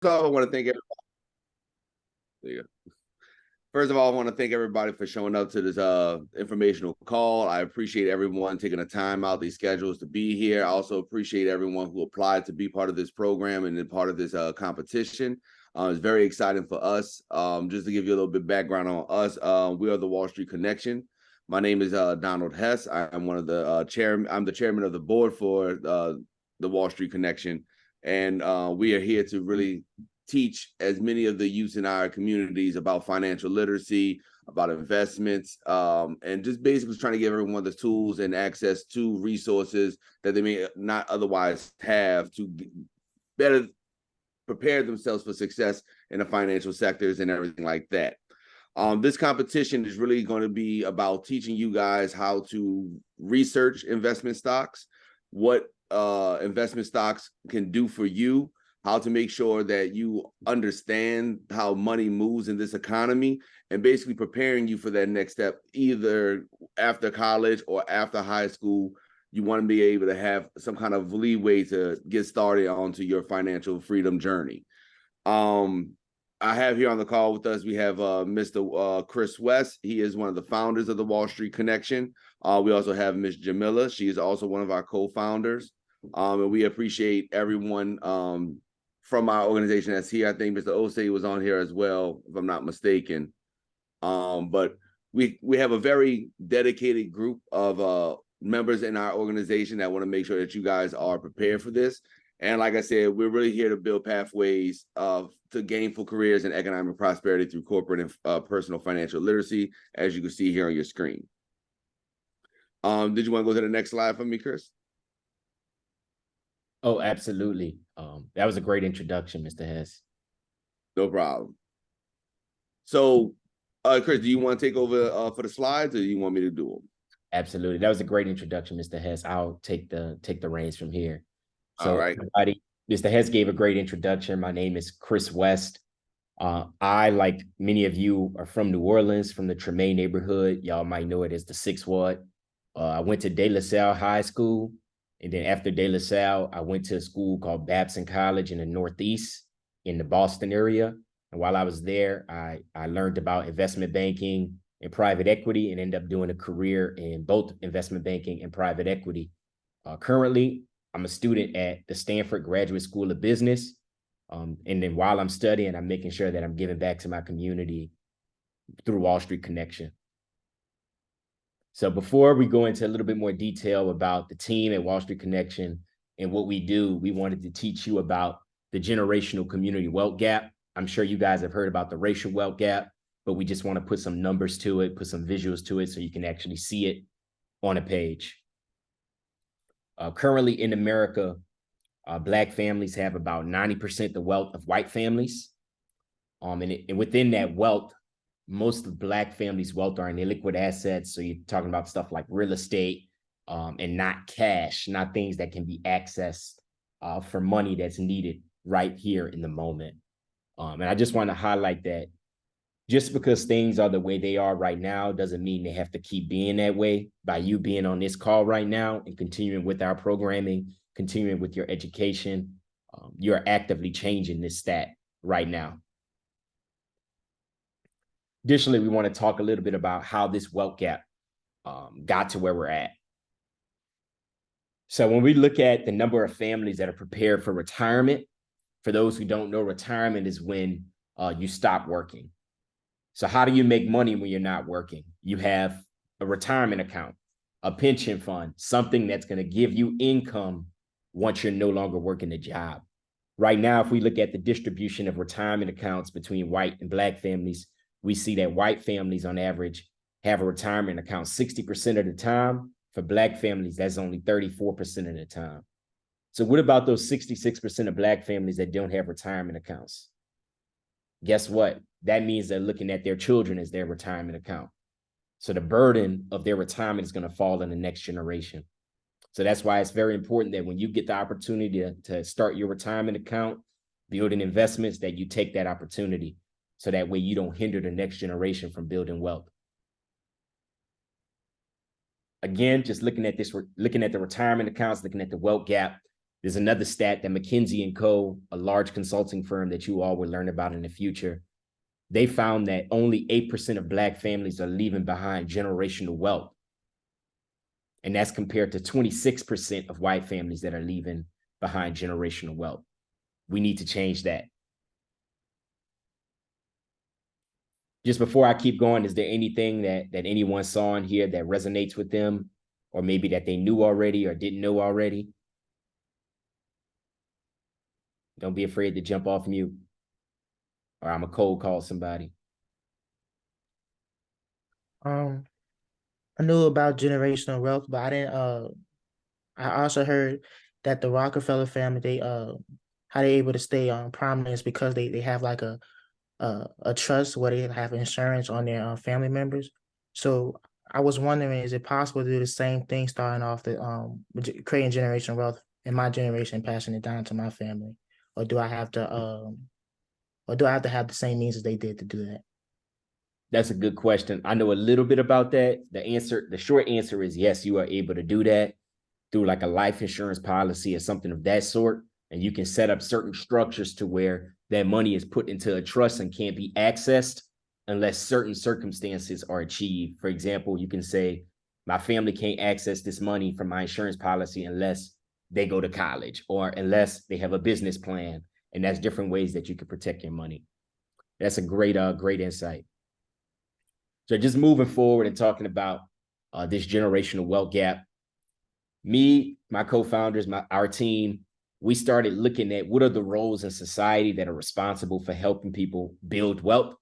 all, I want to thank everybody. First of all, I want to thank everybody for showing up to this informational call. I appreciate everyone taking the time out these schedules to be here. I also appreciate everyone who applied to be part of this program and then part of this competition. It's very exciting for us. Just to give you a little bit of background on us, we are the Wall Street Connection. My name is Donald Hess. I'm one of the chairman. I'm the chairman of the board for the Wall Street Connection, and we are here to really teach as many of the youth in our communities about financial literacy, about investments, and just basically trying to give everyone the tools and access to resources that they may not otherwise have to better prepare themselves for success in the financial sectors and everything like that. This competition is really going to be about teaching you guys how to research investment stocks, what investment stocks can do for you, how to make sure that you understand how money moves in this economy, and basically preparing you for that next step, either after college or after high school. You want to be able to have some kind of leeway to get started onto your financial freedom journey. I have here on the call with us, we have Mr. Chris West. He is one of the founders of the Wall Street Connection. We also have Ms. Jamila. She is also one of our co-founders. And we appreciate everyone from our organization that's here. I think Mr. Osei was on here as well, if I'm not mistaken. But we have a very dedicated group of members in our organization that want to make sure that you guys are prepared for this. And like I said, we're really here to build pathways to gainful careers and economic prosperity through corporate and personal financial literacy, as you can see here on your screen. Did you want to go to the next slide for me, Chris? Oh, absolutely. That was a great introduction, Mr. Hess. No problem. So, Chris, do you want to take over for the slides, or do you want me to do them? Absolutely. That was a great introduction, Mr. Hess. I'll take the reins from here. So, all right. Everybody, Mr. Hess gave a great introduction. My name is Chris West. I, like many of you, are from New Orleans, from the Tremaine neighborhood. Y'all might know it as the 6th Ward. I went to De La Salle High School. And then after De La Salle, I went to a school called Babson College in the Northeast in the Boston area. And while I was there, I learned about investment banking and private equity and ended up doing a career in both investment banking and private equity. Currently, I'm a student at the Stanford Graduate School of Business. And then while I'm studying, I'm making sure that I'm giving back to my community through Wall Street Connection. So before we go into a little bit more detail about the team at Wall Street Connection and what we do, we wanted to teach you about the generational community wealth gap. I'm sure you guys have heard about the racial wealth gap, but we just want to put some numbers to it, put some visuals to it so you can actually see it on a page. Currently in America, Black families have about 90% the wealth of white families. And within that wealth, most of Black families' wealth are in illiquid assets. So you're talking about stuff like real estate and not cash, not things that can be accessed for money that's needed right here in the moment. And I just want to highlight that just because things are the way they are right now doesn't mean they have to keep being that way. By you being on this call right now and continuing with our programming, continuing with your education, you're actively changing this stat right now. Additionally, we want to talk a little bit about how this wealth gap got to where we're at. So when we look at the number of families that are prepared for retirement, for those who don't know, retirement is when you stop working. So how do you make money when you're not working? You have a retirement account, a pension fund, something that's going to give you income once you're no longer working a job. Right now, if we look at the distribution of retirement accounts between white and Black families, we see that white families on average have a retirement account 60% of the time. For Black families, that's only 34% of the time. So what about those 66% of Black families that don't have retirement accounts? Guess what? That means they're looking at their children as their retirement account. So the burden of their retirement is going to fall on the next generation. So that's why it's very important that when you get the opportunity to start your retirement account, building investments, that you take that opportunity. So that way you don't hinder the next generation from building wealth. Again, just looking at this, looking at the retirement accounts, looking at the wealth gap, There's another stat that McKinsey & Co., a large consulting firm that you all will learn about in the future, they found that only 8% of Black families are leaving behind generational wealth. And that's compared to 26% of white families that are leaving behind generational wealth. We need to change that. Just before I keep going, is there anything that anyone saw in here that resonates with them, or maybe that they knew already or didn't know already? Don't be afraid to jump off mute, or I'm a cold call somebody. I knew about generational wealth, but I didn't. I also heard that the Rockefeller family, they how they able to stay on prominence because they have like a trust where they have insurance on their family members. So I was wondering, is it possible to do the same thing, starting off the creating generational wealth in my generation, passing it down to my family, or do I have to have the same means as they did to do that? That's a good question. I know a little bit about that. The short answer is yes, you are able to do that through like a life insurance policy or something of that sort. And you can set up certain structures to where that money is put into a trust and can't be accessed unless certain circumstances are achieved. For example, you can say, my family can't access this money from my insurance policy unless they go to college or unless they have a business plan. And that's different ways that you can protect your money. That's a great insight. So just moving forward and talking about this generational wealth gap, me, my co-founders, our team, we started looking at what are the roles in society that are responsible for helping people build wealth.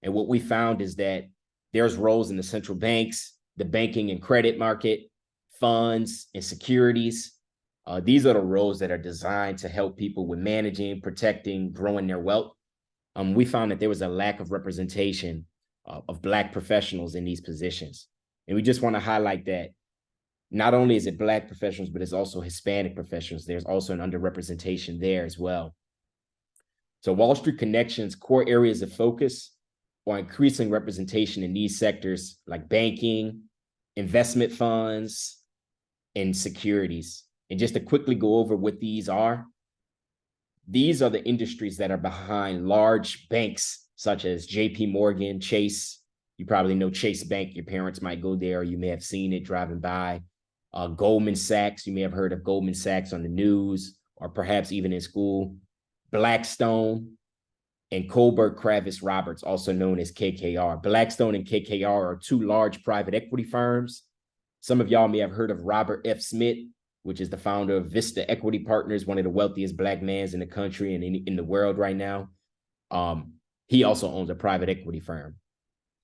And what we found is that there's roles in the central banks, the banking and credit market, funds and securities. These are the roles that are designed to help people with managing, protecting, growing their wealth. We found that there was a lack of representation of Black professionals in these positions. And we just want to highlight that not only is it Black professionals, but it's also Hispanic professionals. There's also an underrepresentation there as well. So Wall Street Connection's core areas of focus are increasing representation in these sectors like banking, investment funds, and securities. And just to quickly go over what these are the industries that are behind large banks such as JP Morgan, Chase. You probably know Chase Bank. Your parents might go there, or you may have seen it driving by. Goldman Sachs, you may have heard of Goldman Sachs on the news or perhaps even in school. Blackstone and Kohlberg Kravis Roberts, also known as KKR. Blackstone and KKR are two large private equity firms. Some of y'all may have heard of Robert F. Smith, which is the founder of Vista Equity Partners, one of the wealthiest Black men in the country and in the world right now. He also owns a private equity firm.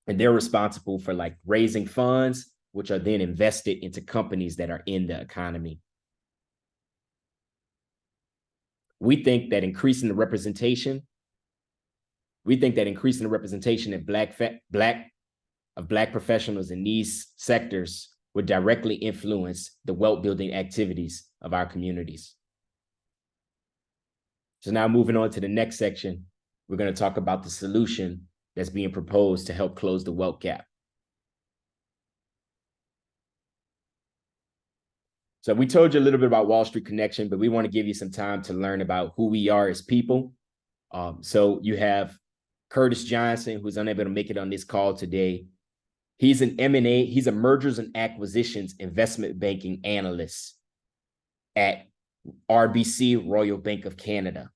And they're responsible for like raising funds, which are then invested into companies that are in the economy. We think that increasing the representation of Black professionals in these sectors would directly influence the wealth building activities of our communities. So now moving on to the next section, we're going to talk about the solution that's being proposed to help close the wealth gap. So we told you a little bit about Wall Street Connection, but we want to give you some time to learn about who we are as people. So you have Curtis Johnson, who's unable to make it on this call today. He's an M&A, he's a mergers and acquisitions investment banking analyst at RBC, Royal Bank of Canada.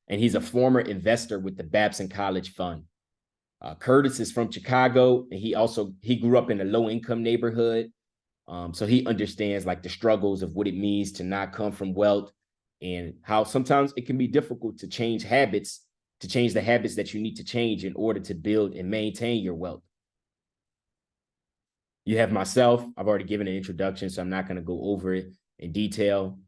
And he's a former investor with the Babson College Fund. Curtis is from Chicago, and he grew up in a low-income neighborhood. So he understands like the struggles of what it means to not come from wealth and how sometimes it can be difficult to change the habits that you need to change in order to build and maintain your wealth. You have myself. I've already given an introduction, so I'm not going to go over it in detail.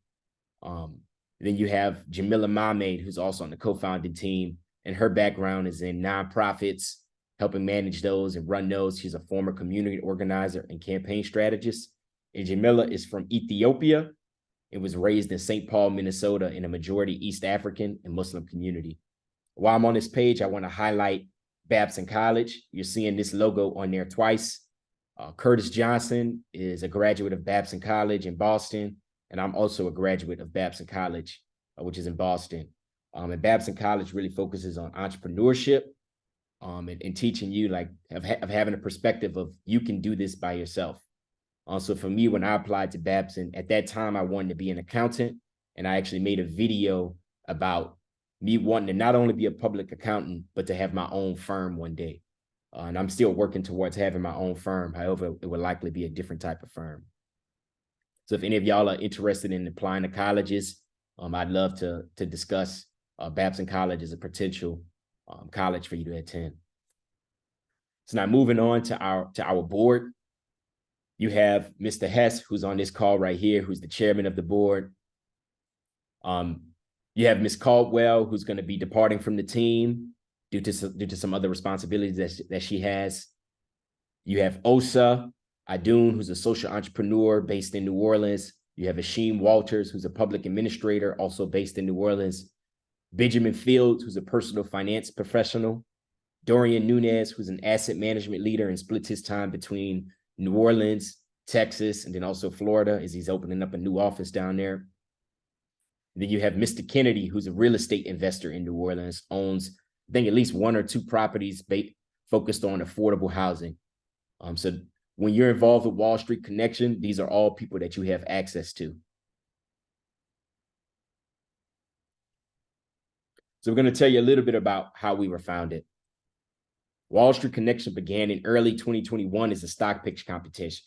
Then you have Jamila Mahmoud, who's also on the co-founding team, and her background is in nonprofits, helping manage those and run those. She's a former community organizer and campaign strategist. And Jamila is from Ethiopia and was raised in St. Paul, Minnesota, in a majority East African and Muslim community. While I'm on this page, I want to highlight Babson College. You're seeing this logo on there twice. Curtis Johnson is a graduate of Babson College in Boston. and I'm also a graduate of Babson College, which is in Boston. And Babson College really focuses on entrepreneurship, and teaching you like of having a perspective of you can do this by yourself. So for me, when I applied to Babson, at that time, I wanted to be an accountant, and I actually made a video about me wanting to not only be a public accountant, but to have my own firm one day. And I'm still working towards having my own firm. However, it would likely be a different type of firm. So if any of y'all are interested in applying to colleges, I'd love to discuss Babson College as a potential college for you to attend. So now moving on to our board, you have Mr. Hess, who's on this call right here, who's the chairman of the board. You have Ms. Caldwell, who's going to be departing from the team due to some other responsibilities that she has. You have Osa Adun, who's a social entrepreneur based in New Orleans. You have Ashim Walters, who's a public administrator, also based in New Orleans. Benjamin Fields, who's a personal finance professional. Dorian Nunez, who's an asset management leader and splits his time between New Orleans, Texas, and then also Florida, as he's opening up a new office down there. And then you have Mr. Kennedy, who's a real estate investor in New Orleans, owns, I think, at least 1 or 2 properties focused on affordable housing. So when you're involved with Wall Street Connection, these are all people that you have access to. So we're going to tell you a little bit about how we were founded. Wall Street Connection began in early 2021 as a stock pitch competition.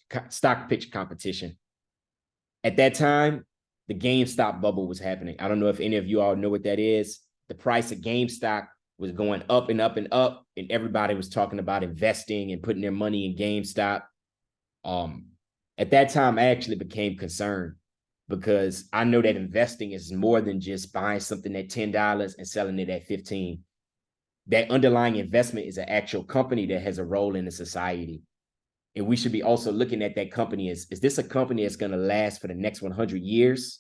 At that time, the GameStop bubble was happening. I don't know if any of you all know what that is. The price of GameStop was going up and up and up, and everybody was talking about investing and putting their money in GameStop. At that time, I actually became concerned because I know that investing is more than just buying something at $10 and selling it at $15. That underlying investment is an actual company that has a role in the society. And we should be also looking at that company as, is this a company that's going to last for the next 100 years?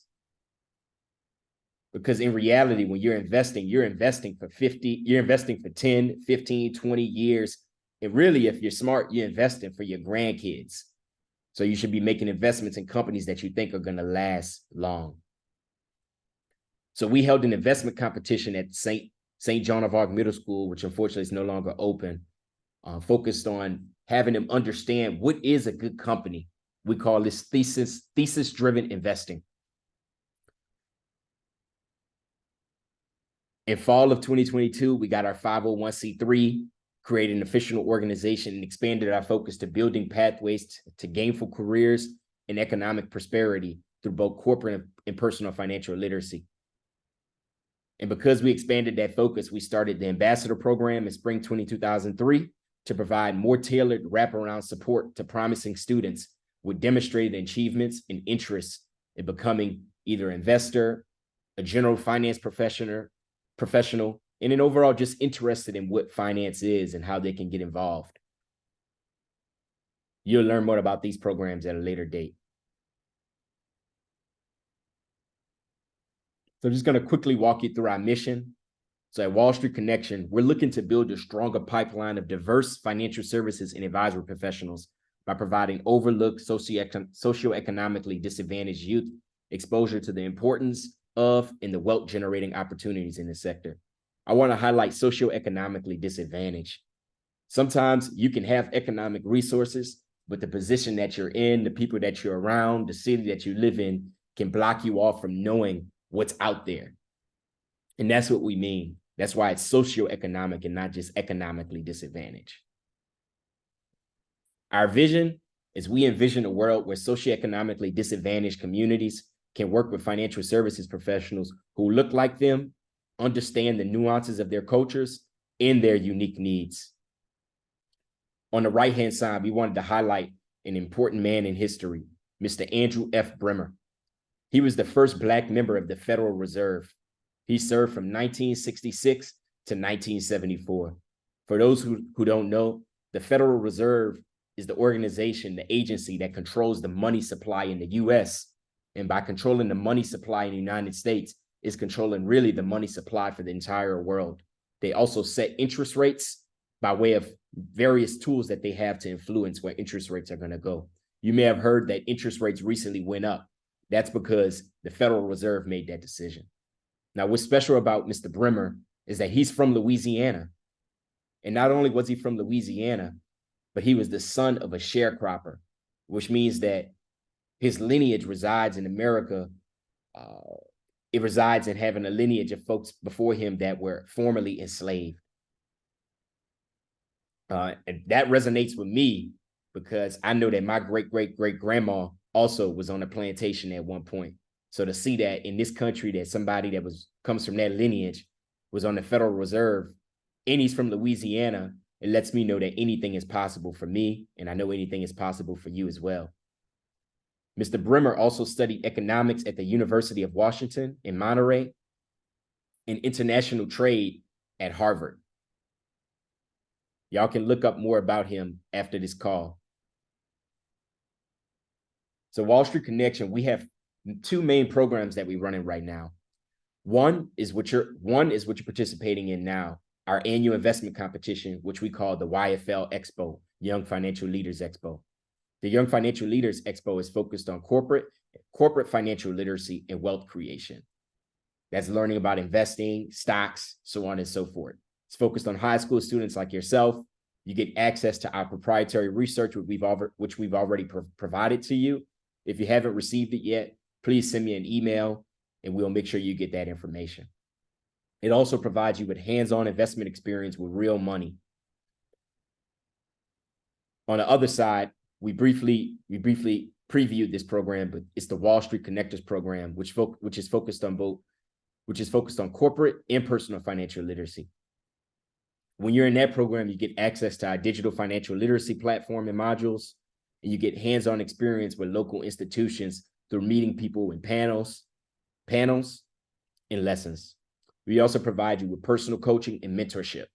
Because in reality, when you're investing for 10, 15, 20 years. And really, if you're smart, you're investing for your grandkids. So you should be making investments in companies that you think are going to last long. So we held an investment competition at St. Joan of Arc Middle School, which unfortunately is no longer open, focused on having them understand what is a good company. We call this thesis-driven investing. In fall of 2022, we got our 501c3, created an official organization, and expanded our focus to building pathways to gainful careers and economic prosperity through both corporate and personal financial literacy. And because we expanded that focus, we started the Ambassador Program in spring 2003 to provide more tailored wraparound support to promising students with demonstrated achievements and interests in becoming either investor, a general finance professional, and then overall just interested in what finance is and how they can get involved. You'll learn more about these programs at a later date. So I'm just going to quickly walk you through our mission. So at Wall Street Connection, we're looking to build a stronger pipeline of diverse financial services and advisory professionals by providing overlooked socioeconomically disadvantaged youth exposure to the importance of and the wealth generating opportunities in the sector. I want to highlight socioeconomically disadvantaged. Sometimes you can have economic resources, but the position that you're in, the people that you're around, the city that you live in can block you off from knowing what's out there. And that's what we mean. That's why it's socioeconomic and not just economically disadvantaged. Our vision is we envision a world where socioeconomically disadvantaged communities can work with financial services professionals who look like them, understand the nuances of their cultures and their unique needs. On the right-hand side, we wanted to highlight an important man in history, Mr. Andrew F. Bremer. He was the first Black member of the Federal Reserve. He served from 1966 to 1974. For those who don't know, the Federal Reserve is the organization, the agency that controls the money supply in the US. And by controlling the money supply in the United States, is controlling really the money supply for the entire world. They also set interest rates by way of various tools that they have to influence where interest rates are going to go. You may have heard that interest rates recently went up. That's because the Federal Reserve made that decision. Now, what's special about Mr. Bremer is that he's from Louisiana. And not only was he from Louisiana, but he was the son of a sharecropper, which means that his lineage resides in America. It resides in having a lineage of folks before him that were formerly enslaved. And that resonates with me because I know that my great-great-great-grandma also was on a plantation at one point. So to see that in this country, that somebody that comes from that lineage was on the Federal Reserve, and he's from Louisiana, it lets me know that anything is possible for me, and I know anything is possible for you as well. Mr. Bremer also studied economics at the University of Washington in Monterey and international trade at Harvard. Y'all can look up more about him after this call. So Wall Street Connection, we have two main programs that we're running right now. One is what you're participating in now, our annual investment competition, which we call the Y.F.L Expo, Young Financial Leaders Expo. The Young Financial Leaders Expo is focused on corporate financial literacy and wealth creation. That's learning about investing, stocks, so on and so forth. It's focused on high school students like yourself. You get access to our proprietary research, which we've already provided to you. If you haven't received it yet, please send me an email and we'll make sure you get that information. It also provides you with hands-on investment experience with real money. On the other side, we briefly previewed this program, but it's the Wall Street Connectors program, which is focused on corporate and personal financial literacy. When you're in that program, you get access to our digital financial literacy platform and modules, and you get hands-on experience with local institutions through meeting people in panels, and lessons. We also provide you with personal coaching and mentorship.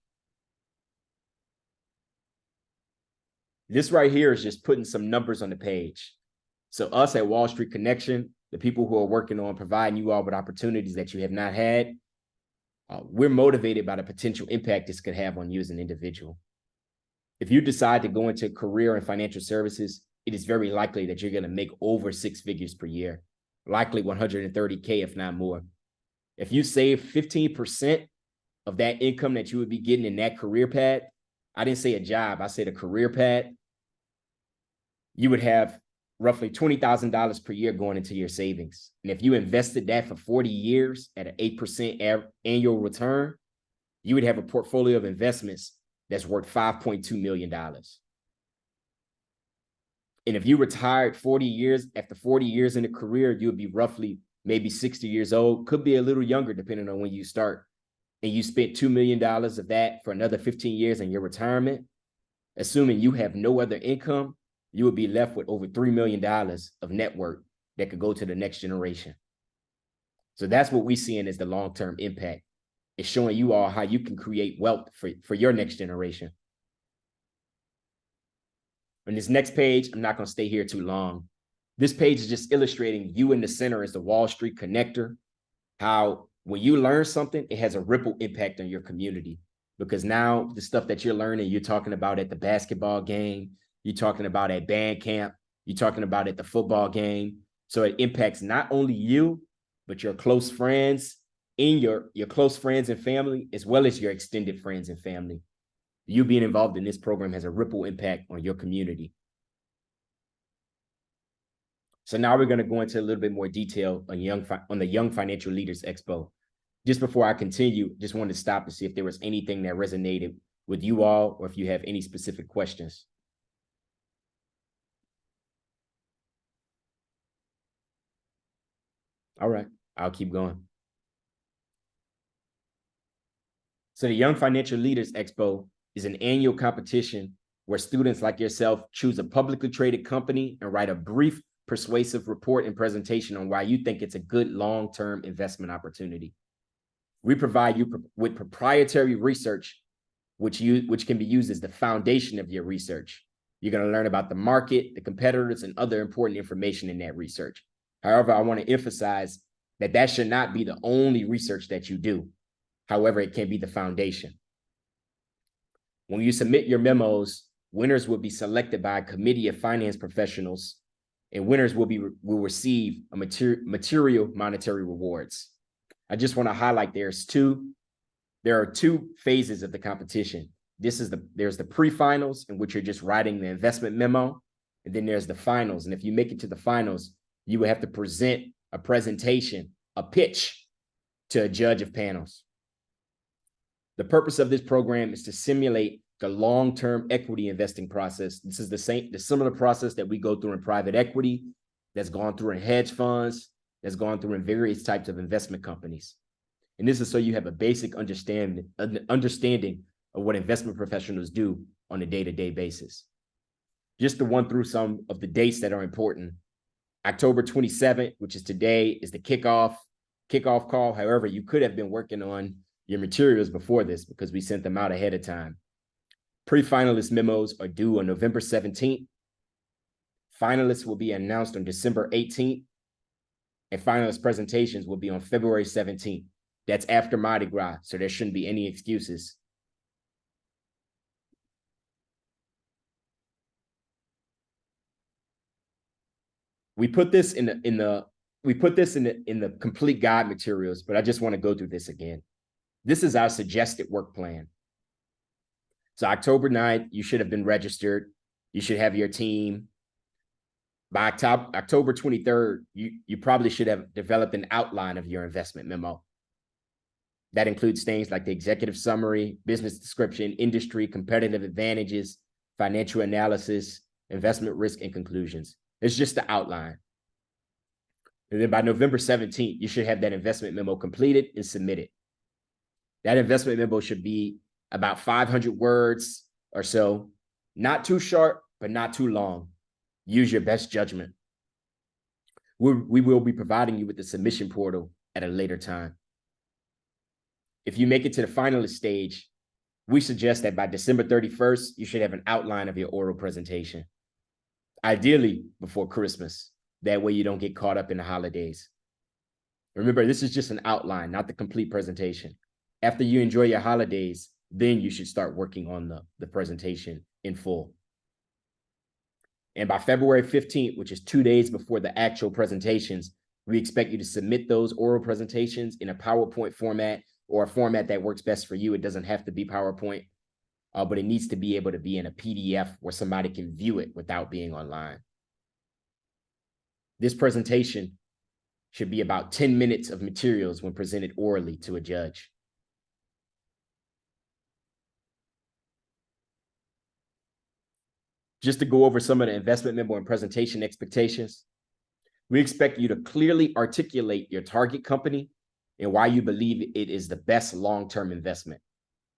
This right here is just putting some numbers on the page. So us at Wall Street Connection, the people who are working on providing you all with opportunities that you have not had, we're motivated by the potential impact this could have on you as an individual. If you decide to go into a career in financial services, it is very likely that you're going to make over 6 figures per year, likely 130K, if not more. If you save 15% of that income that you would be getting in that career path, I didn't say a job, I said a career path, you would have roughly $20,000 per year going into your savings. And if you invested that for 40 years at an 8% annual return, you would have a portfolio of investments that's worth $5.2 million. And if you retired after 40 years in a career, you would be roughly maybe 60 years old, could be a little younger depending on when you start. And you spent $2 million of that for another 15 years in your retirement, assuming you have no other income, you would be left with over $3 million of net worth that could go to the next generation. So that's what we're seeing as the long-term impact. It's showing you all how you can create wealth for your next generation. On this next page, I'm not going to stay here too long. This page is just illustrating you in the center as the Wall Street connector, how when you learn something, it has a ripple impact on your community. Because now the stuff that you're learning, you're talking about at the basketball game, you're talking about at band camp, you're talking about at the football game. So it impacts not only you, but your close friends and your close friends and family, as well as your extended friends and family. You being involved in this program has a ripple impact on your community. So now we're going to go into a little bit more detail on the Young Financial Leaders Expo. Just before I continue, just wanted to stop to see if there was anything that resonated with you all or if you have any specific questions. All right, I'll keep going. So the Young Financial Leaders Expo is an annual competition where students like yourself choose a publicly traded company and write a brief, persuasive report and presentation on why you think it's a good long-term investment opportunity. We provide you with proprietary research, which can be used as the foundation of your research. You're going to learn about the market, the competitors, and other important information in that research. However, I want to emphasize that should not be the only research that you do. However, it can be the foundation. When you submit your memos, winners will be selected by a committee of finance professionals, and winners will receive a material monetary rewards. I just want to highlight there are two phases of the competition. There's the pre-finals, in which you're just writing the investment memo, and then there's the finals. And if you make it to the finals, you will have to present a presentation, a pitch to a judge of panels. The purpose of this program is to simulate the long-term equity investing process. This is the similar process that we go through in private equity, that's gone through in hedge funds, that's gone through in various types of investment companies. And this is so you have a basic understanding of what investment professionals do on a day-to-day basis. Just to run through some of the dates that are important. October 27th, which is today, is the kickoff call. However, you could have been working on your materials before this because we sent them out ahead of time. Pre-finalist memos are due on November 17th. Finalists will be announced on December 18th. And finalist presentations will be on February 17th. That's after Mardi Gras, so there shouldn't be any excuses. We put this in the complete guide materials, but I just want to go through this again. This is our suggested work plan. So October 9th, you should have been registered. You should have your team. By October 23rd, you probably should have developed an outline of your investment memo. That includes things like the executive summary, business description, industry, competitive advantages, financial analysis, investment risk, and conclusions. It's just the outline. And then by November 17th, you should have that investment memo completed and submitted. That investment memo should be about 500 words or so, not too short, but not too long. Use your best judgment. We will be providing you with the submission portal at a later time. If you make it to the finalist stage, we suggest that by December 31st, you should have an outline of your oral presentation. Ideally before Christmas. That way you don't get caught up in the holidays. Remember, this is just an outline, not the complete presentation. After you enjoy your holidays, then you should start working on the presentation in full. And by February 15th, which is 2 days before the actual presentations, we expect you to submit those oral presentations in a PowerPoint format or a format that works best for you. It doesn't have to be PowerPoint, but it needs to be able to be in a PDF where somebody can view it without being online. This presentation should be about 10 minutes of materials when presented orally to a judge. Just to go over some of the investment memo and presentation expectations, we expect you to clearly articulate your target company and why you believe it is the best long-term investment.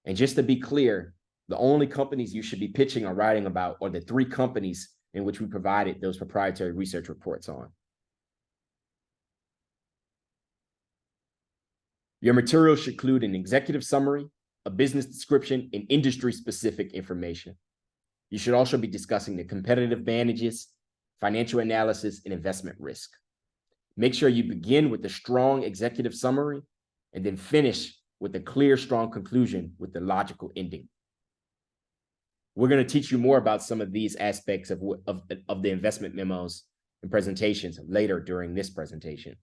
And just to be clear, the only companies you should be pitching or writing about are the 3 companies in which we provided those proprietary research reports on. Your materials should include an executive summary, a business description, and industry-specific information. You should also be discussing the competitive advantages, financial analysis, and investment risk. Make sure you begin with a strong executive summary and then finish with a clear, strong conclusion with the logical ending. We're going to teach you more about some of these aspects of the investment memos and presentations later during this presentation.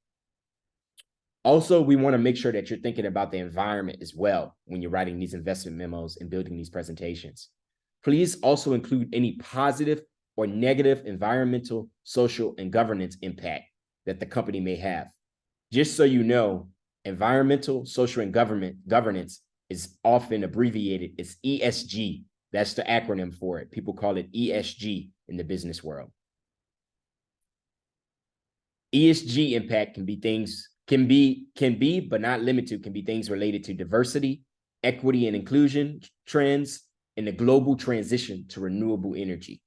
Also, we want to make sure that you're thinking about the environment as well when you're writing these investment memos and building these presentations. Please also include any positive or negative environmental, social, and governance impact that the company may have. Just so you know, environmental, social, and governance is often abbreviated as ESG. That's the acronym for it. People call it ESG in the business world. ESG impact can be things, but not limited to, can be things related to diversity, equity and inclusion trends, and the global transition to renewable energy.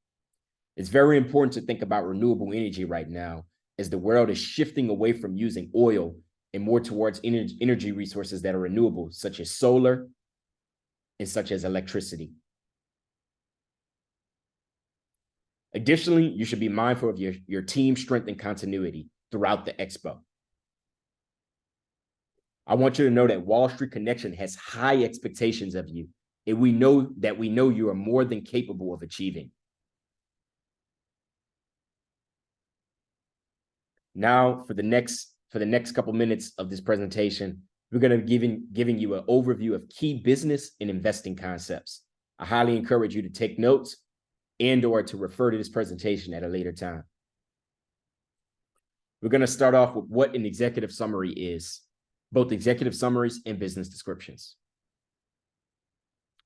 It's very important to think about renewable energy right now as the world is shifting away from using oil and more towards energy resources that are renewable, such as solar and such as electricity. Additionally, you should be mindful of your team strength and continuity throughout the expo. I want you to know that Wall Street Connection has high expectations of you, and we know you are more than capable of achieving. Now for the next couple minutes of this presentation, we're going to be giving you an overview of key business and investing concepts. I highly encourage you to take notes and/or to refer to this presentation at a later time. We're going to start off with what an executive summary is, both executive summaries and business descriptions.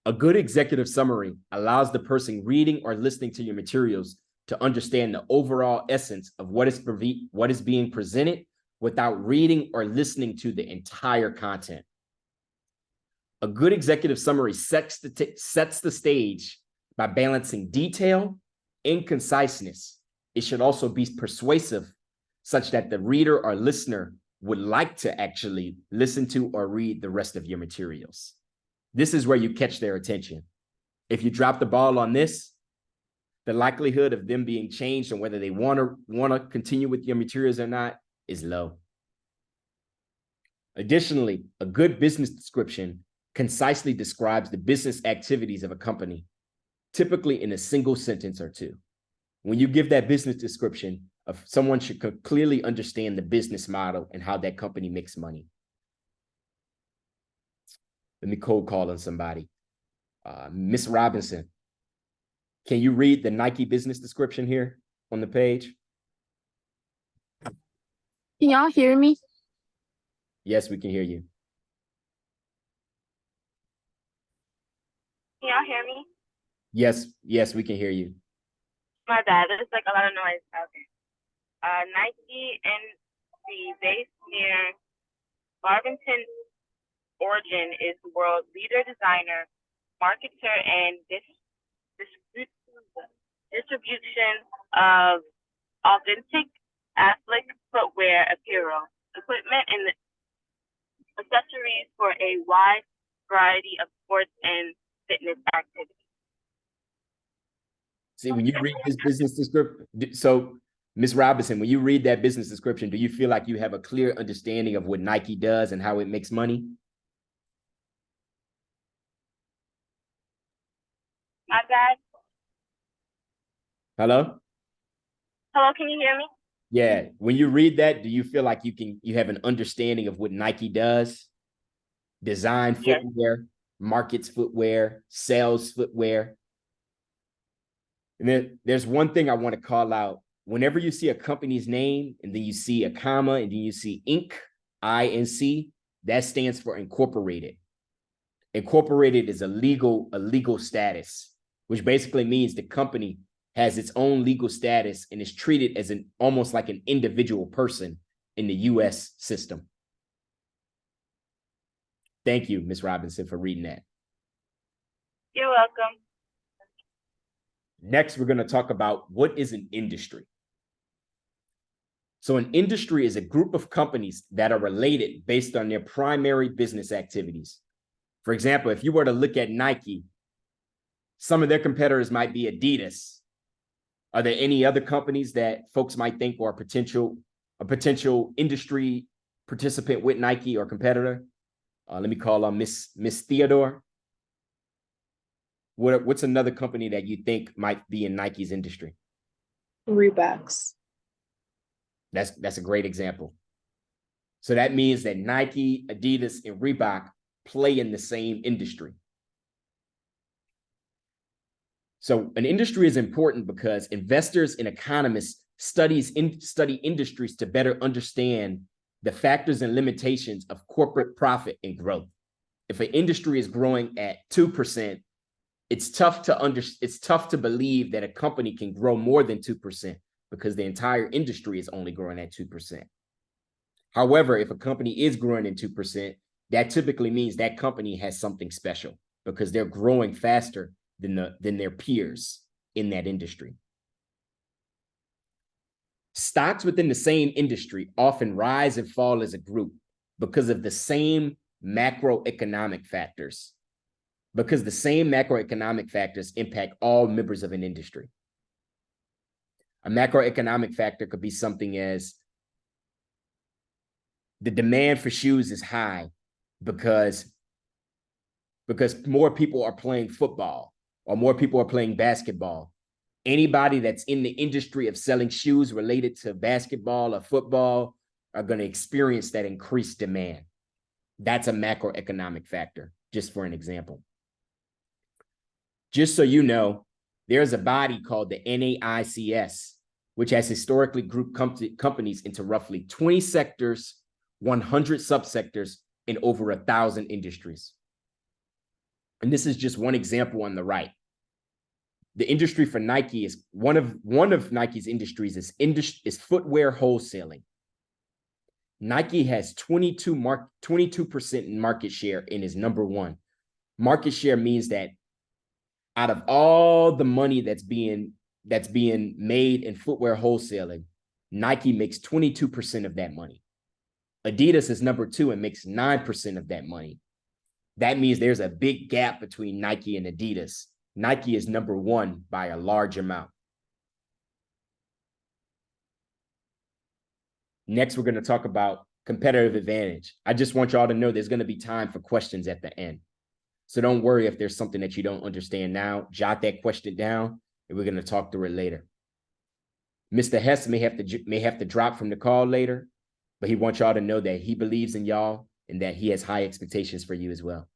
A good executive summary allows the person reading or listening to your materials to understand the overall essence of what is being presented without reading or listening to the entire content. A good executive summary sets the stage by balancing detail and conciseness. It should also be persuasive, such that the reader or listener would like to actually listen to or read the rest of your materials. This is where you catch their attention. If you drop the ball on this, the likelihood of them being changed and whether they want to continue with your materials or not is low. Additionally, a good business description concisely describes the business activities of a company, typically in a single sentence or two. When you give that business description, someone should clearly understand the business model and how that company makes money. Let me cold call on somebody. Miss Robinson, can you read the Nike business description here on the page? Can y'all hear me? Yes, we can hear you. Can y'all hear me? Yes, we can hear you. My bad. There's like a lot of noise out there. Nike NC, based near Barberton, Oregon, is the world's leader designer, marketer, and distribution of authentic athletic footwear, apparel, equipment, and accessories for a wide variety of sports and fitness activities. See, when you read this business description, so Ms. Robinson, when you read that business description, do you feel like you have a clear understanding of what Nike does and how it makes money? My bad. Hello? Hello, can you hear me? Yeah. When you read that, do you feel like you have an understanding of what Nike does? Design footwear, markets footwear, sells footwear. And then there's one thing I want to call out. Whenever you see a company's name and then you see a comma and then you see Inc., I-N-C, that stands for incorporated. Incorporated is a legal status, which basically means the company has its own legal status and is treated as almost like an individual person in the U.S. system. Thank you, Ms. Robinson, for reading that. You're welcome. Next, we're going to talk about what is an industry. So an industry is a group of companies that are related based on their primary business activities. For example, if you were to look at Nike, some of their competitors might be Adidas. Are there any other companies that folks might think are a potential industry participant with Nike or competitor? Let me call on Miss Theodore. What's another company that you think might be in Nike's industry? Reeboks. That's a great example. So that means that Nike, Adidas, and Reebok play in the same industry. So an industry is important because investors and economists study industries to better understand the factors and limitations of corporate profit and growth. If an industry is growing at 2%, it's tough to believe that a company can grow more than 2% because the entire industry is only growing at 2%. However, if a company is growing at 2%, that typically means that company has something special because they're growing faster than their peers in that industry. Stocks within the same industry often rise and fall as a group because of the same macroeconomic factors. Because the same macroeconomic factors impact all members of an industry. A macroeconomic factor could be something as the demand for shoes is high because more people are playing football or more people are playing basketball. Anybody that's in the industry of selling shoes related to basketball or football are going to experience that increased demand. That's a macroeconomic factor, just for an example. Just so you know, there's a body called the NAICS, which has historically grouped companies into roughly 20 sectors, 100 subsectors, and over 1,000 industries. And this is just one example on the right. The industry for Nike is one of Nike's industries is footwear wholesaling. Nike has 22% in market share and is number one. Market share means that out of all the money that's being made in footwear wholesaling, Nike makes 22% of that money. Adidas is number two and makes 9% of that money. That means there's a big gap between Nike and Adidas. Nike is number one by a large amount. Next, we're going to talk about competitive advantage. I just want y'all to know there's going to be time for questions at the end. So don't worry if there's something that you don't understand now. Jot that question down, and we're going to talk through it later. Mr. Hess may have to drop from the call later, but he wants y'all to know that he believes in y'all and that he has high expectations for you as well.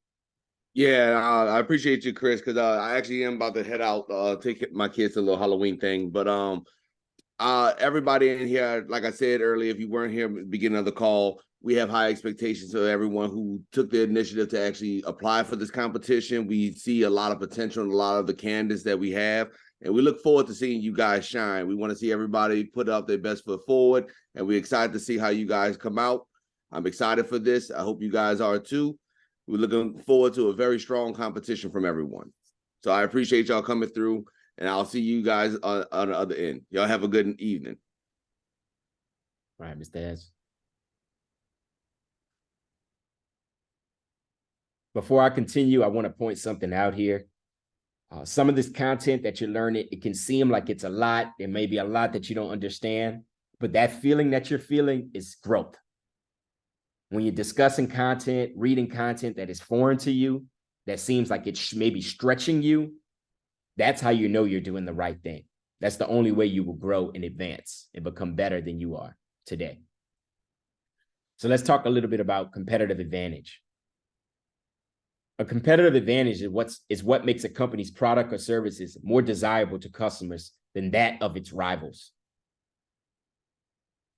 Yeah, I appreciate you, Chris, because I actually am about to head out, take my kids to a little Halloween thing. But everybody in here, like I said earlier, if you weren't here at the beginning of the call, we have high expectations of everyone who took the initiative to actually apply for this competition. We see a lot of potential in a lot of the candidates that we have, and we look forward to seeing you guys shine. We want to see everybody put up their best foot forward, and we're excited to see how you guys come out. I'm excited for this. I hope you guys are too. We're looking forward to a very strong competition from everyone. So I appreciate y'all coming through, and I'll see you guys on the other end. Y'all have a good evening. All right, Mr. Hess. Before I continue, I want to point something out here. Some of this content that you're learning, it can seem like it's a lot. There may be a lot that you don't understand, but that feeling that you're feeling is growth. When you're discussing content, reading content that is foreign to you, that seems like it's maybe stretching you, that's how you know you're doing the right thing. That's the only way you will grow and advance and become better than you are today. So let's talk a little bit about competitive advantage. A competitive advantage is what makes a company's product or services more desirable to customers than that of its rivals.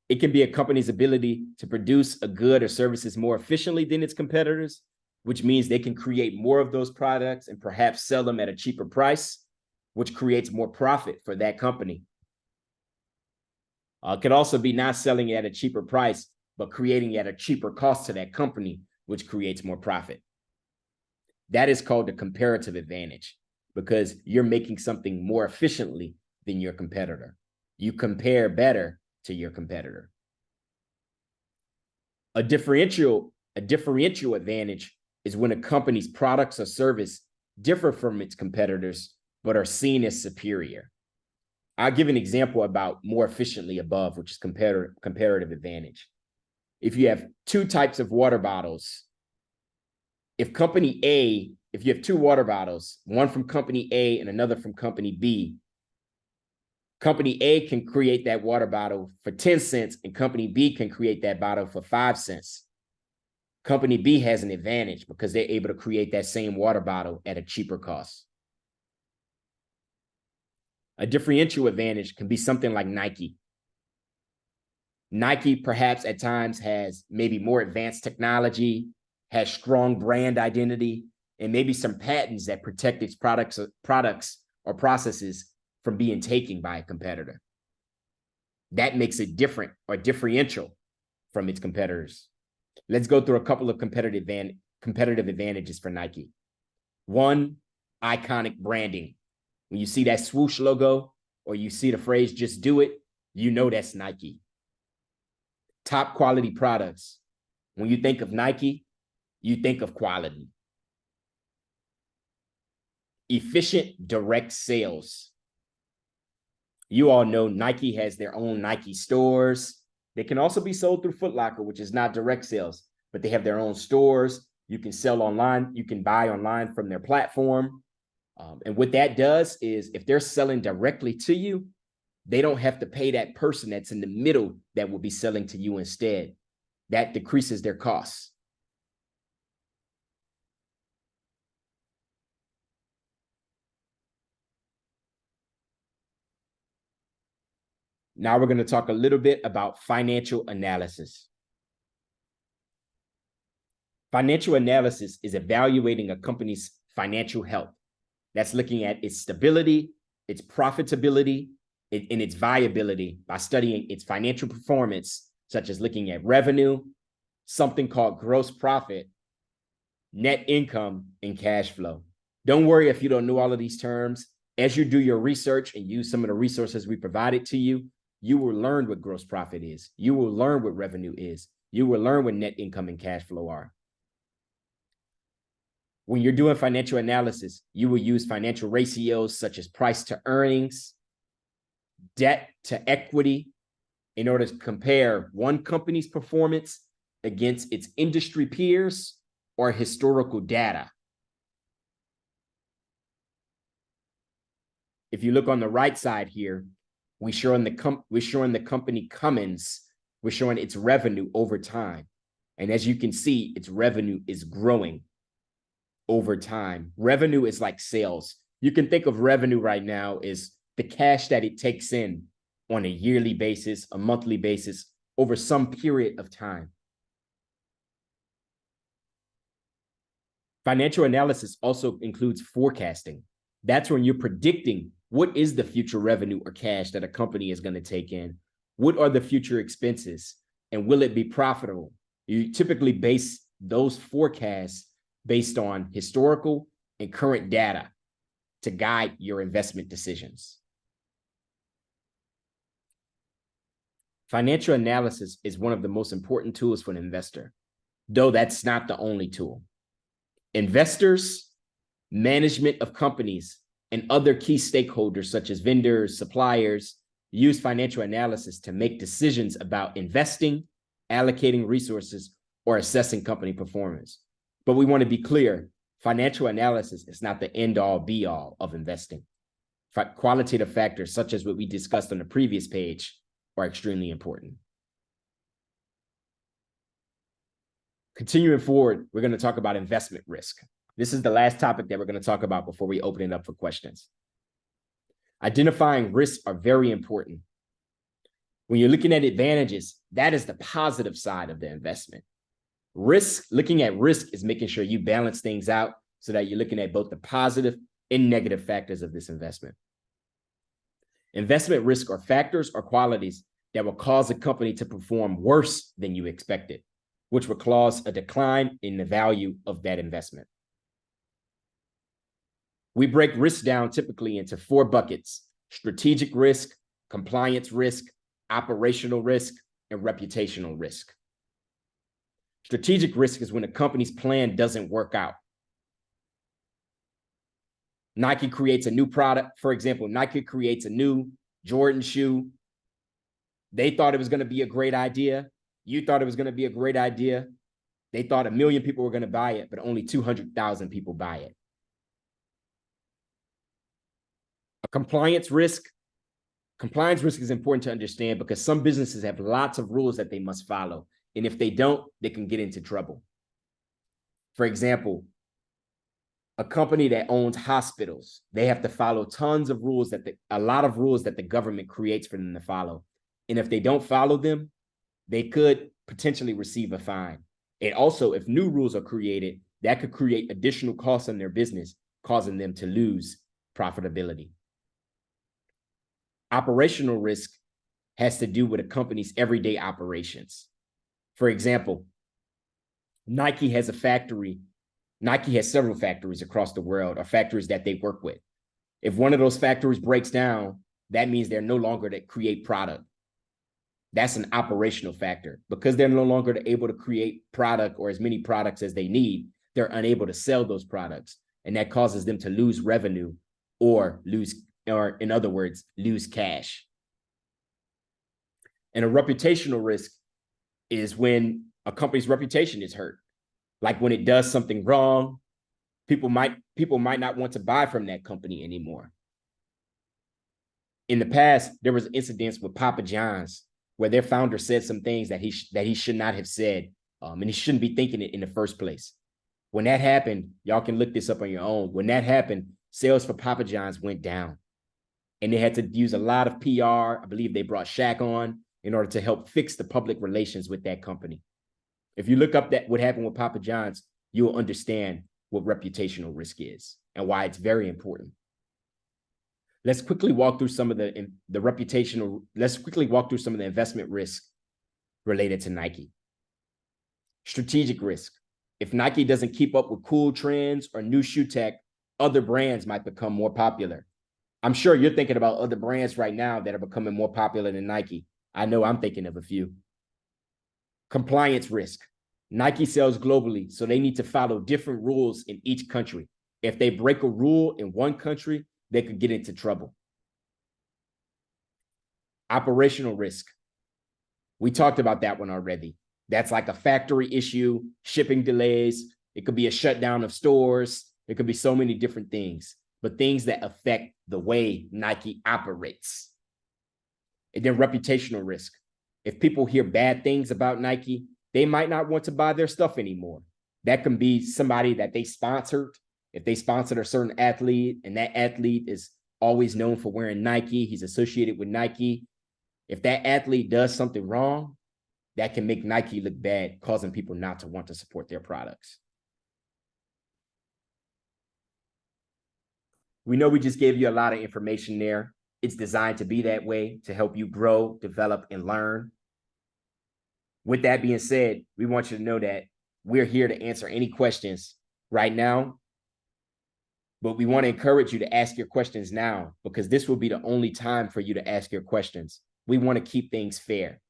It can be a company's ability to produce a good or services more efficiently than its competitors, which means they can create more of those products and perhaps sell them at a cheaper price, which creates more profit for that company. It could also be not selling it at a cheaper price, but creating it at a cheaper cost to that company, which creates more profit. That is called a comparative advantage because you're making something more efficiently than your competitor. You compare better to your competitor. A differential advantage is when a company's products or service differ from its competitors, but are seen as superior. I'll give an example about more efficiently above, which is comparative advantage. If you have two types of water bottles, if you have two water bottles, one from company A and another from company B, company A can create that water bottle for 10 cents and company B can create that bottle for 5 cents. Company B has an advantage because they're able to create that same water bottle at a cheaper cost. A differential advantage can be something like Nike. Nike perhaps at times has maybe more advanced technology, has strong brand identity, and maybe some patents that protect its products or processes from being taken by a competitor. That makes it different or differential from its competitors. Let's go through a couple of competitive advantages for Nike. One, iconic branding. When you see that swoosh logo or you see the phrase, just do it, you know that's Nike. Top quality products. When you think of Nike, you think of quality. Efficient direct sales. You all know Nike has their own Nike stores. They can also be sold through Foot Locker, which is not direct sales, but they have their own stores. You can sell online. You can buy online from their platform. And what that does is if they're selling directly to you, they don't have to pay that person that's in the middle that will be selling to you instead. That decreases their costs. Now we're going to talk a little bit about financial analysis. Financial analysis is evaluating a company's financial health. That's looking at its stability, its profitability, and its viability by studying its financial performance, such as looking at revenue, something called gross profit, net income, and cash flow. Don't worry if you don't know all of these terms. As you do your research and use some of the resources we provided to you, you will learn what gross profit is. You will learn what revenue is. You will learn what net income and cash flow are. When you're doing financial analysis, you will use financial ratios such as price to earnings, debt to equity, in order to compare one company's performance against its industry peers or historical data. If you look on the right side here, we're showing the company Cummins, we're showing its revenue over time. And as you can see, its revenue is growing over time. Revenue is like sales. You can think of revenue right now as the cash that it takes in on a yearly basis, a monthly basis, over some period of time. Financial analysis also includes forecasting. That's when you're predicting what is the future revenue or cash that a company is going to take in. What are the future expenses? And will it be profitable? You typically base those forecasts based on historical and current data to guide your investment decisions. Financial analysis is one of the most important tools for an investor, though that's not the only tool. Investors, management of companies, and other key stakeholders such as vendors, suppliers, use financial analysis to make decisions about investing, allocating resources, or assessing company performance. But we want to be clear, financial analysis is not the end-all be-all of investing. Qualitative factors such as what we discussed on the previous page are extremely important. Continuing forward, we're going to talk about investment risk. This is the last topic that we're going to talk about before we open it up for questions. Identifying risks are very important. When you're looking at advantages, that is the positive side of the investment. Looking at risk is making sure you balance things out so that you're looking at both the positive and negative factors of this investment. Investment risk are factors or qualities that will cause a company to perform worse than you expected, which will cause a decline in the value of that investment. We break risk down typically into 4 buckets: strategic risk, compliance risk, operational risk, and reputational risk. Strategic risk is when a company's plan doesn't work out. Nike creates a new product. For example, Nike creates a new Jordan shoe. They thought it was going to be a great idea. You thought it was going to be a great idea. They thought 1 million people were going to buy it, but only 200,000 people buy it. A compliance risk. Compliance risk is important to understand because some businesses have lots of rules that they must follow. And if they don't, they can get into trouble. For example, a company that owns hospitals, they have to follow tons of rules a lot of rules that the government creates for them to follow. And if they don't follow them, they could potentially receive a fine. And also, if new rules are created, that could create additional costs on their business, causing them to lose profitability. Operational risk has to do with a company's everyday operations. For example, Nike has several factories across the world, or factories that they work with. If one of those factories breaks down, that means they're no longer to create product. That's an operational factor. Because they're no longer able to create product or as many products as they need, they're unable to sell those products. And that causes them to lose revenue or in other words, lose cash. And a reputational risk is when a company's reputation is hurt. Like when it does something wrong, People might not want to buy from that company anymore. In the past, there was incidents with Papa John's where their founder said some things that he should not have said, and he shouldn't be thinking it in the first place. When that happened, y'all can look this up on your own. When that happened, sales for Papa John's went down, and they had to use a lot of PR. I believe they brought Shaq on in order to help fix the public relations with that company. If you look up what happened with Papa John's, you'll understand what reputational risk is and why it's very important. Let's quickly walk through some of the reputational. Let's quickly walk through some of the investment risk related to Nike. Strategic risk. If Nike doesn't keep up with cool trends or new shoe tech, other brands might become more popular. I'm sure you're thinking about other brands right now that are becoming more popular than Nike. I know I'm thinking of a few. Compliance risk. Nike sells globally, so they need to follow different rules in each country. If they break a rule in one country, they could get into trouble. Operational risk. We talked about that one already. That's like a factory issue, shipping delays. It could be a shutdown of stores. It could be so many different things, but things that affect the way Nike operates. And then reputational risk. If people hear bad things about Nike, they might not want to buy their stuff anymore. That can be somebody that they sponsored. If they sponsored a certain athlete and that athlete is always known for wearing Nike, he's associated with Nike. If that athlete does something wrong, that can make Nike look bad, causing people not to want to support their products. We know we just gave you a lot of information there. It's designed to be that way, to help you grow, develop, and learn. With that being said, we want you to know that we're here to answer any questions right now, but we want to encourage you to ask your questions now because this will be the only time for you to ask your questions. We want to keep things fair.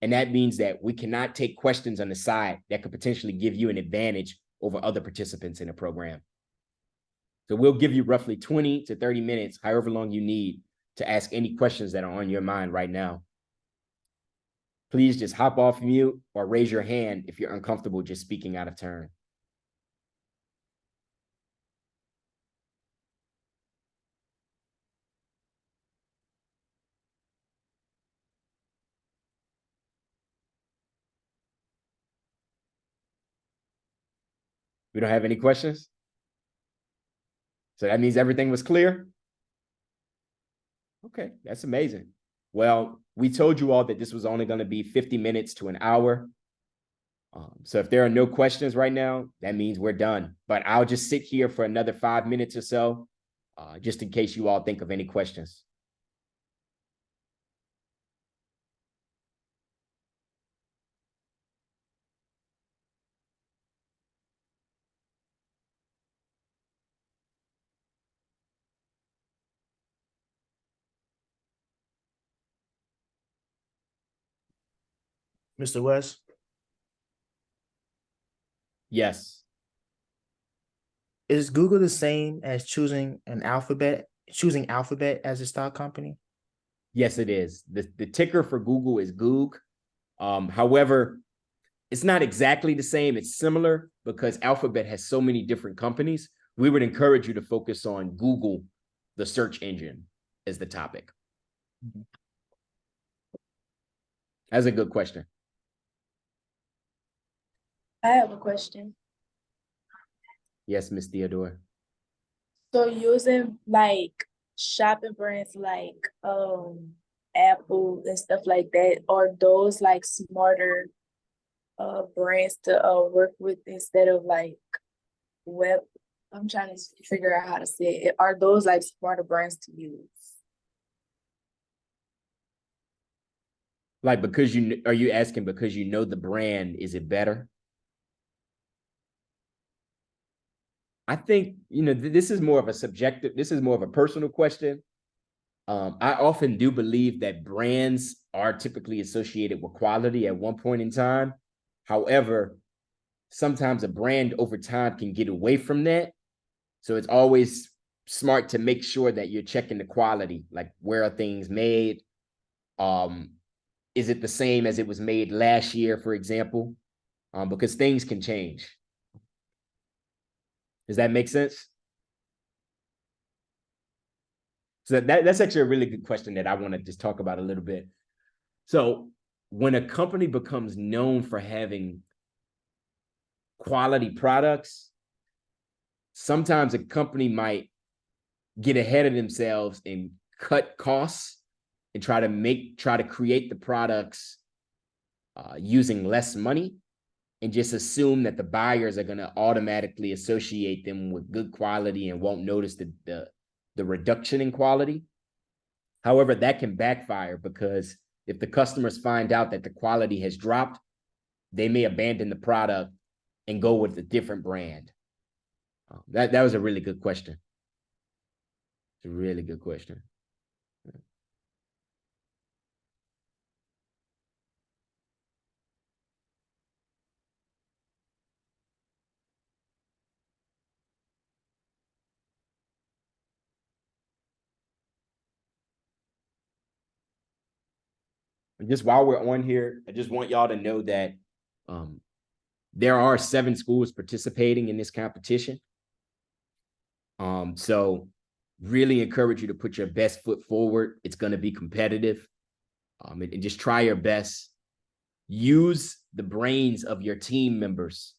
And that means that we cannot take questions on the side that could potentially give you an advantage over other participants in the program. So we'll give you roughly 20 to 30 minutes, however long you need, to ask any questions that are on your mind right now. Please just hop off mute or raise your hand if you're uncomfortable just speaking out of turn. We don't have any questions? So that means everything was clear? Okay, that's amazing. Well, we told you all that this was only going to be 50 minutes to an hour. So if there are no questions right now, that means we're done. But I'll just sit here for another 5 minutes or so, just in case you all think of any questions. Mr. West, Yes. is Google the same as choosing Alphabet as a stock company? Yes, it is. The ticker for Google is Goog. However, it's not exactly the same. It's similar because Alphabet has so many different companies. We would encourage you to focus on Google, the search engine, as the topic. Mhm. That's a good question. I have a question. Yes, Miss Theodore. So using like shopping brands like Apple and stuff like that, are those like smarter brands to work with instead of like web? I'm trying to figure out how to say it. Are those like smarter brands to use? Like, are you asking because you know the brand, is it better? I think, this is more of a personal question. I often do believe that brands are typically associated with quality at one point in time. However, sometimes a brand over time can get away from that. So it's always smart to make sure that you're checking the quality, like where are things made? Is it the same as it was made last year, for example? Because things can change. Does that make sense? So that's actually a really good question that I want to just talk about a little bit. So when a company becomes known for having quality products, sometimes a company might get ahead of themselves and cut costs and try to create the products using less money, and just assume that the buyers are going to automatically associate them with good quality and won't notice the reduction in quality. However, that can backfire, because if the customers find out that the quality has dropped, they may abandon the product and go with a different brand. That was a really good question. It's a really good question. And just while we're on here, I just want y'all to know that there are 7 schools participating in this competition. So really encourage you to put your best foot forward. It's going to be competitive. And just try your best. Use the brains of your team members.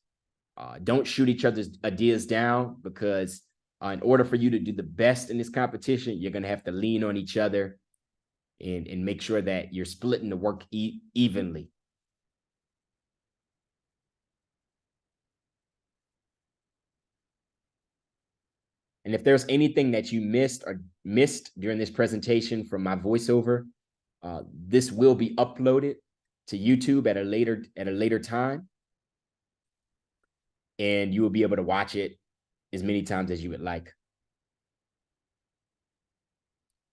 Don't shoot each other's ideas down, because in order for you to do the best in this competition, you're going to have to lean on each other and make sure that you're splitting the work evenly. And if there's anything that you missed during this presentation from my voiceover, this will be uploaded to YouTube at a later time, and you will be able to watch it as many times as you would like.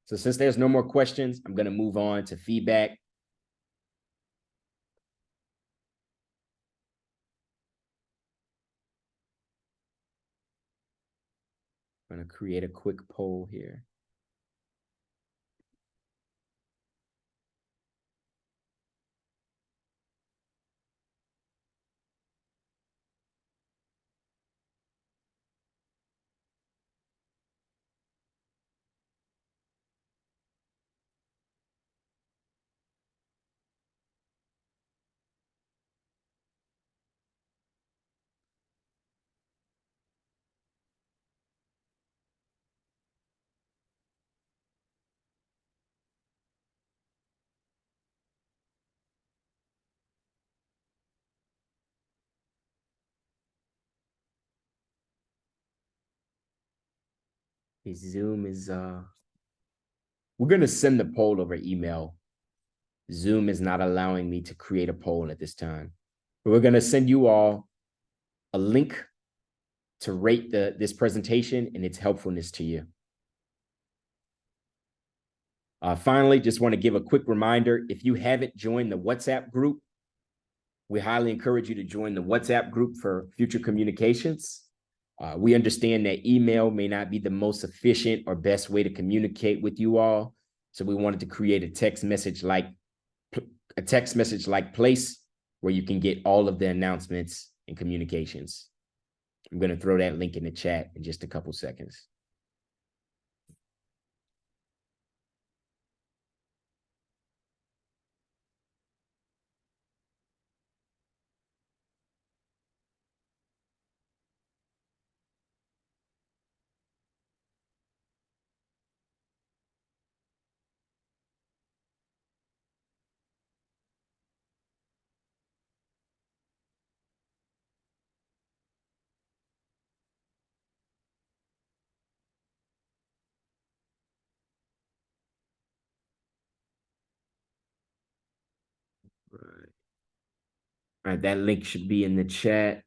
So since there's no more questions, I'm going to move on to feedback. I'm going to create a quick poll here. Zoom is we're going to send the poll over email. Zoom is not allowing me to create a poll at this time. But we're going to send you all a link to rate this presentation and its helpfulness to you. Finally, just want to give a quick reminder, if you haven't joined the WhatsApp group, we highly encourage you to join the WhatsApp group for future communications. We understand that email may not be the most efficient or best way to communicate with you all. So we wanted to create a text message like place where you can get all of the announcements and communications. I'm going to throw that link in the chat in just a couple seconds. Right. All right, that link should be in the chat.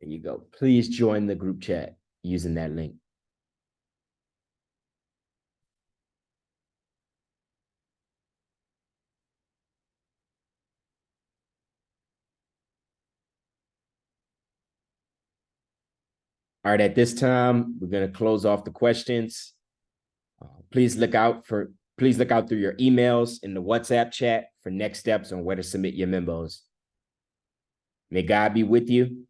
There you go. Please join the group chat using that link. All right, at this time, we're going to close off the questions. Please look out through your emails in the WhatsApp chat for next steps on where to submit your memos. May God be with you.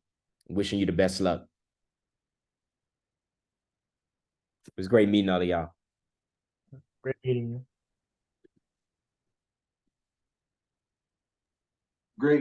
Wishing you the best luck. It was great meeting all of y'all. Great meeting you. Great.